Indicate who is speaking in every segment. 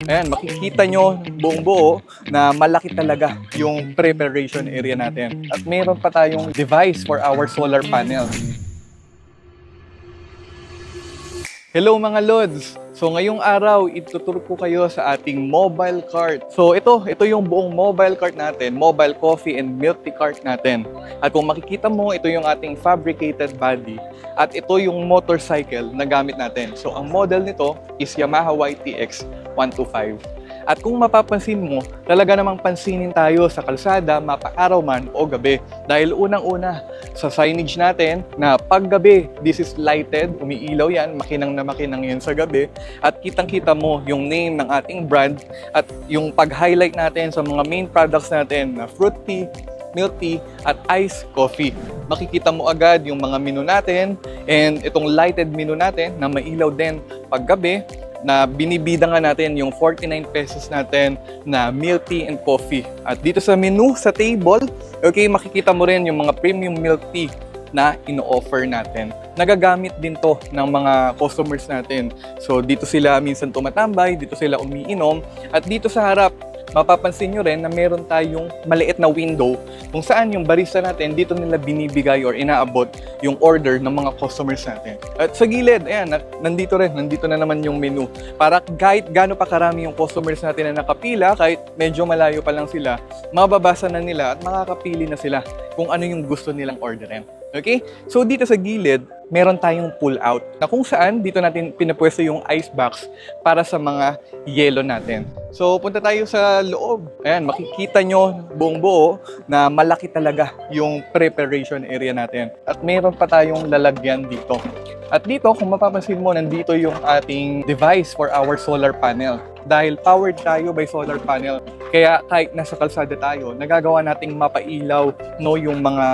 Speaker 1: Ayan, makikita nyo buong buo na malaki talaga yung preparation area natin. At mayroon pa tayong device for our solar panel. Hello mga Lods! So ngayong araw, ituturo ko kayo sa ating mobile cart. So ito yung buong mobile cart natin, mobile coffee and milk tea cart natin. At kung makikita mo, ito yung ating fabricated body. At ito yung motorcycle na gamit natin. So ang model nito is Yamaha YTX 125. At kung mapapansin mo, talaga namang pansinin tayo sa kalsada, mapa-araw man o gabi. Dahil unang-una, sa signage natin na paggabi, this is lighted, umiilaw yan, makinang na makinang yan sa gabi. At kitang-kita mo yung name ng ating brand at yung pag-highlight natin sa mga main products natin na fruit tea, milk tea, at iced coffee. Makikita mo agad yung mga menu natin and itong lighted menu natin na mailaw din paggabi, na binibida nga natin yung 49 pesos natin na milk tea and coffee. At dito sa menu, sa table, okay, makikita mo rin yung mga premium milk tea na ino-offer natin. Nagagamit din to ng mga customers natin. So dito sila minsan tumatambay, dito sila umiinom, at dito sa harap, mapapansin nyo rin na meron tayong maliit na window kung saan yung barista natin dito nila binibigay or inaabot yung order ng mga customers natin. At sa gilid, ayan, nandito na naman yung menu. Para kahit gaano pa karami yung customers natin na nakapila, kahit medyo malayo pa lang sila, mababasa na nila at makakapili na sila kung ano yung gusto nilang orderin. Okay? So dito sa gilid, meron tayong pull out na kung saan dito natin pinapwesto yung ice box para sa mga yelo natin. So punta tayo sa loob. Ayan, makikita nyo buong buo na malaki talaga yung preparation area natin. At meron pa tayong lalagyan dito. At dito, kung mapapansin mo, nandito yung ating device for our solar panel. Dahil powered tayo by solar panel, kaya kahit nasa kalsada tayo, nagagawa nating mapailaw yung mga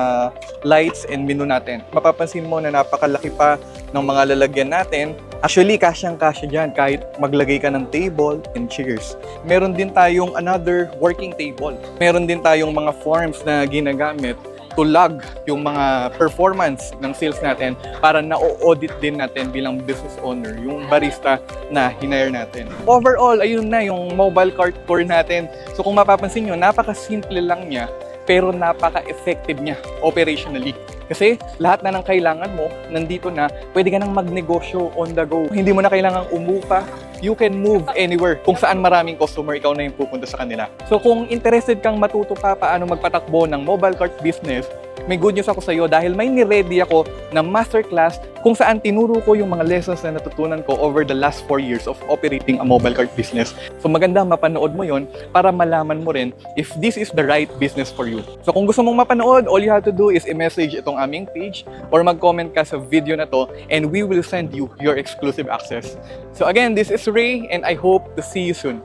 Speaker 1: lights and menu natin. Mapapansin mo na napakalaki pa ng mga lalagyan natin. Actually, kasyang-kasya dyan kahit maglagay ka ng table and chairs. Meron din tayong another working table. Meron din tayong mga forms na ginagamit to log yung mga performance ng sales natin para na-audit din natin bilang business owner, yung barista na hinire natin. Overall, ayun na yung mobile cart tour natin. So kung mapapansin nyo, napaka-simple lang niya, pero napaka-effective niya operationally. Kasi lahat na ng kailangan mo, nandito na, pwede ka nang magnegosyo on the go. Hindi mo na kailangang umupa, you can move anywhere. Kung saan maraming customer, ikaw na yung pupunta sa kanila. So kung interested kang matuto pa paano magpatakbo ng mobile cart business, may good news ako sa iyo dahil may ni-ready ako na masterclass kung saan tinuro ko yung mga lessons na natutunan ko over the last 4 years of operating a mobile cart business. So maganda mapanood mo yon para malaman mo rin if this is the right business for you. So kung gusto mong mapanood, all you have to do is i-message itong aming page or mag-comment ka sa video na to and we will send you your exclusive access. So again, this is Ray and I hope to see you soon.